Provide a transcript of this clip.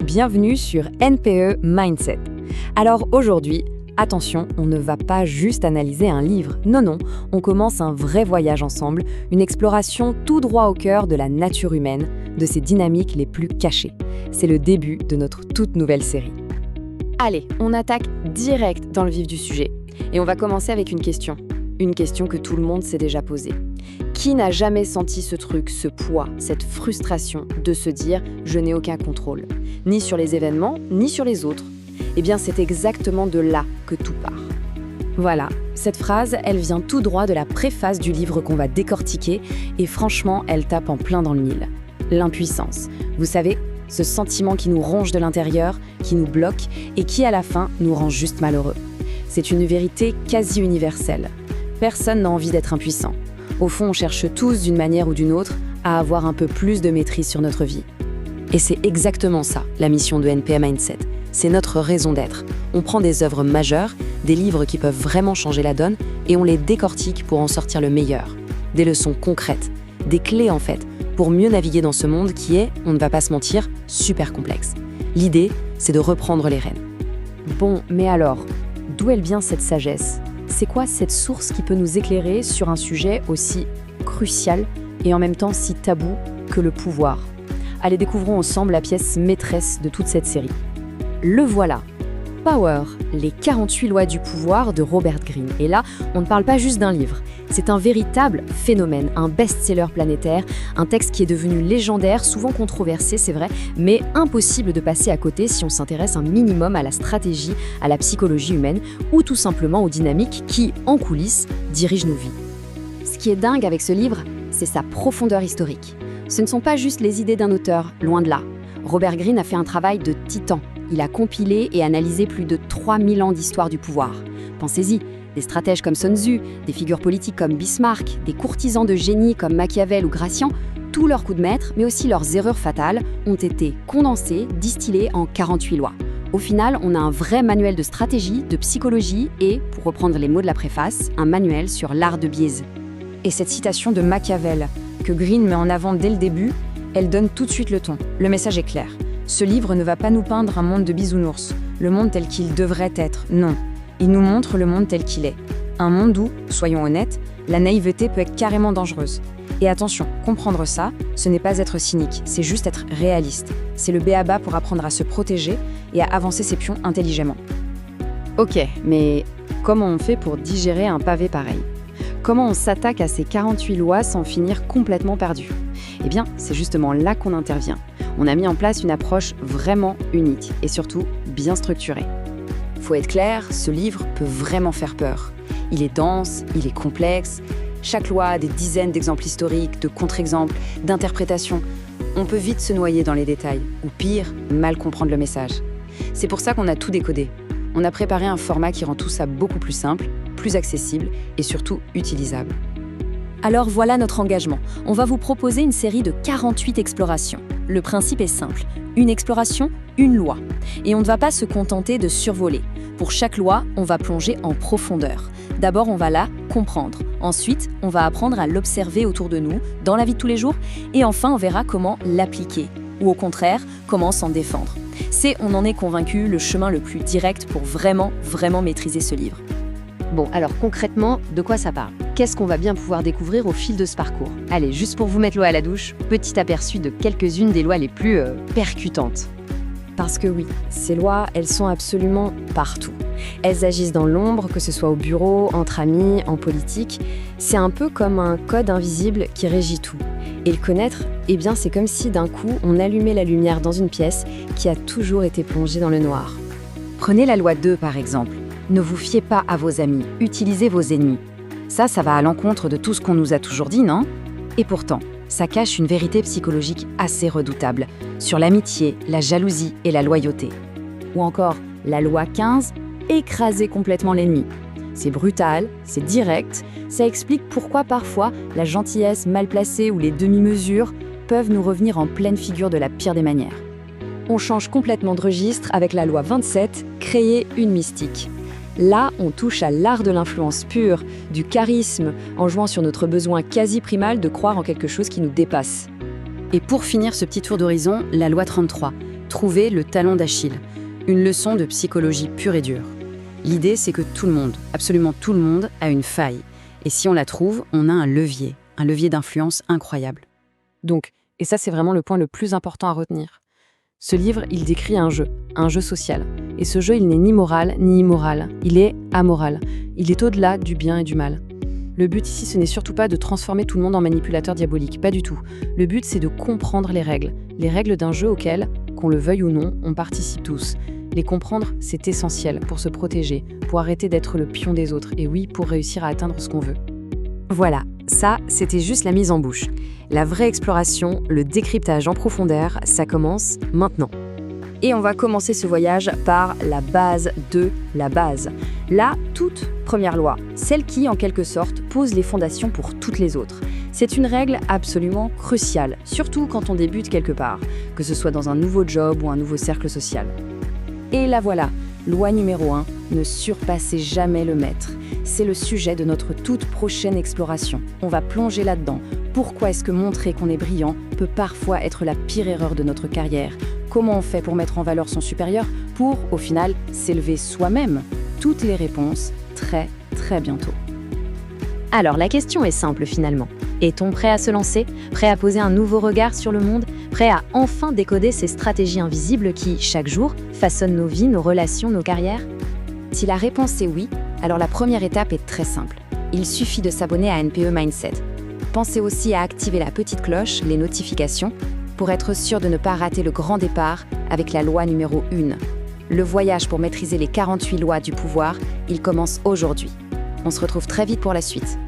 bienvenue sur NPE Mindset. Alors aujourd'hui, attention, on ne va pas juste analyser un livre, non, on commence un vrai voyage ensemble, une exploration tout droit au cœur de la nature humaine, de ses dynamiques les plus cachées. C'est le début de notre toute nouvelle série. Allez, on attaque direct dans le vif du sujet. Et on va commencer avec une question que tout le monde s'est déjà posée. Qui n'a jamais senti ce truc, ce poids, cette frustration de se dire « je n'ai aucun contrôle », ni sur les événements, ni sur les autres? Eh bien, c'est exactement de là que tout part. Voilà, cette phrase, elle vient tout droit de la préface du livre qu'on va décortiquer, et franchement, elle tape en plein dans le mille. L'impuissance. Vous savez, ce sentiment qui nous ronge de l'intérieur, qui nous bloque, et qui, à la fin, nous rend juste malheureux. C'est une vérité quasi universelle. Personne n'a envie d'être impuissant. Au fond, on cherche tous, d'une manière ou d'une autre, à avoir un peu plus de maîtrise sur notre vie. Et c'est exactement ça, la mission de NPE Mindset. C'est notre raison d'être. On prend des œuvres majeures, des livres qui peuvent vraiment changer la donne, et on les décortique pour en sortir le meilleur. Des leçons concrètes, des clés en fait, pour mieux naviguer dans ce monde qui est, on ne va pas se mentir, super complexe. L'idée, c'est de reprendre les rênes. Bon, mais alors, d'où elle vient cette sagesse ? C'est quoi cette source qui peut nous éclairer sur un sujet aussi crucial et en même temps si tabou que le pouvoir? Allez, découvrons ensemble la pièce maîtresse de toute cette série. Le voilà. Power, les 48 lois du pouvoir de Robert Greene. Et là, on ne parle pas juste d'un livre. C'est un véritable phénomène, un best-seller planétaire, un texte qui est devenu légendaire, souvent controversé, c'est vrai, mais impossible de passer à côté si on s'intéresse un minimum à la stratégie, à la psychologie humaine ou tout simplement aux dynamiques qui, en coulisses, dirigent nos vies. Ce qui est dingue avec ce livre, c'est sa profondeur historique. Ce ne sont pas juste les idées d'un auteur, loin de là. Robert Greene a fait un travail de titan. Il a compilé et analysé plus de 3000 ans d'histoire du pouvoir. Pensez-y, des stratèges comme Sun Tzu, des figures politiques comme Bismarck, des courtisans de génie comme Machiavel ou Gracian, tous leurs coups de maître, mais aussi leurs erreurs fatales, ont été condensés, distillés en 48 lois. Au final, on a un vrai manuel de stratégie, de psychologie et, pour reprendre les mots de la préface, un manuel sur l'art de biaise. Et cette citation de Machiavel, que Greene met en avant dès le début, elle donne tout de suite le ton. Le message est clair. Ce livre ne va pas nous peindre un monde de bisounours, le monde tel qu'il devrait être, non. Il nous montre le monde tel qu'il est. Un monde où, soyons honnêtes, la naïveté peut être carrément dangereuse. Et attention, comprendre ça, ce n'est pas être cynique, c'est juste être réaliste. C'est le b.a.-ba pour apprendre à se protéger et à avancer ses pions intelligemment. Ok, mais comment on fait pour digérer un pavé pareil ? Comment on s'attaque à ces 48 lois sans finir complètement perdu ? Eh bien, c'est justement là qu'on intervient. On a mis en place une approche vraiment unique et surtout bien structurée. Faut être clair, ce livre peut vraiment faire peur. Il est dense, il est complexe. Chaque loi a des dizaines d'exemples historiques, de contre-exemples, d'interprétations. On peut vite se noyer dans les détails, ou pire, mal comprendre le message. C'est pour ça qu'on a tout décodé. On a préparé un format qui rend tout ça beaucoup plus simple, plus accessible et surtout utilisable. Alors voilà notre engagement. On va vous proposer une série de 48 explorations. Le principe est simple. Une exploration, une loi. Et on ne va pas se contenter de survoler. Pour chaque loi, on va plonger en profondeur. D'abord, on va la comprendre. Ensuite, on va apprendre à l'observer autour de nous, dans la vie de tous les jours. Et enfin, on verra comment l'appliquer. Ou au contraire, comment s'en défendre. C'est, on en est convaincu, le chemin le plus direct pour vraiment maîtriser ce livre. Bon, alors concrètement, de quoi ça parle ? Qu'est-ce qu'on va bien pouvoir découvrir au fil de ce parcours ? Allez, juste pour vous mettre l'eau à la douche, petit aperçu de quelques-unes des lois les plus percutantes. Parce que oui, ces lois, elles sont absolument partout. Elles agissent dans l'ombre, que ce soit au bureau, entre amis, en politique. C'est un peu comme un code invisible qui régit tout. Et le connaître, eh bien c'est comme si d'un coup, on allumait la lumière dans une pièce qui a toujours été plongée dans le noir. Prenez la loi 2 par exemple. Ne vous fiez pas à vos amis, utilisez vos ennemis. Ça va à l'encontre de tout ce qu'on nous a toujours dit, non ? Et pourtant, ça cache une vérité psychologique assez redoutable sur l'amitié, la jalousie et la loyauté. Ou encore, la loi 15, écraser complètement l'ennemi. C'est brutal, c'est direct, ça explique pourquoi parfois la gentillesse mal placée ou les demi-mesures peuvent nous revenir en pleine figure de la pire des manières. On change complètement de registre avec la loi 27, créer une mystique. Là, on touche à l'art de l'influence pure, du charisme, en jouant sur notre besoin quasi primal de croire en quelque chose qui nous dépasse. Et pour finir ce petit tour d'horizon, la loi 33, Trouver le talon d'Achille, une leçon de psychologie pure et dure. L'idée, c'est que tout le monde, absolument tout le monde, a une faille. Et si on la trouve, on a un levier d'influence incroyable. Donc, et ça c'est vraiment le point le plus important à retenir. Ce livre, il décrit un jeu social. Et ce jeu, il n'est ni moral ni immoral, il est amoral. Il est au-delà du bien et du mal. Le but ici, ce n'est surtout pas de transformer tout le monde en manipulateur diabolique, pas du tout. Le but, c'est de comprendre les règles d'un jeu auquel, qu'on le veuille ou non, on participe tous. Les comprendre, c'est essentiel pour se protéger, pour arrêter d'être le pion des autres, et oui, pour réussir à atteindre ce qu'on veut. Voilà, ça, c'était juste la mise en bouche. La vraie exploration, le décryptage en profondeur, ça commence maintenant. Et on va commencer ce voyage par la base de la base. La toute première loi, celle qui, en quelque sorte, pose les fondations pour toutes les autres. C'est une règle absolument cruciale, surtout quand on débute quelque part, que ce soit dans un nouveau job ou un nouveau cercle social. Et la voilà, loi numéro 1, ne surpassez jamais le maître. C'est le sujet de notre toute prochaine exploration. On va plonger là-dedans. Pourquoi est-ce que montrer qu'on est brillant peut parfois être la pire erreur de notre carrière ? Comment on fait pour mettre en valeur son supérieur, pour, au final, s'élever soi-même ? Toutes les réponses, très, très bientôt. Alors la question est simple finalement. Est-on prêt à se lancer ? Prêt à poser un nouveau regard sur le monde ? Prêt à enfin décoder ces stratégies invisibles qui, chaque jour, façonnent nos vies, nos relations, nos carrières ? Si la réponse est oui, alors la première étape est très simple. Il suffit de s'abonner à NPE Mindset. Pensez aussi à activer la petite cloche, les notifications, pour être sûr de ne pas rater le grand départ avec la loi numéro 1. Le voyage pour maîtriser les 48 lois du pouvoir, il commence aujourd'hui. On se retrouve très vite pour la suite.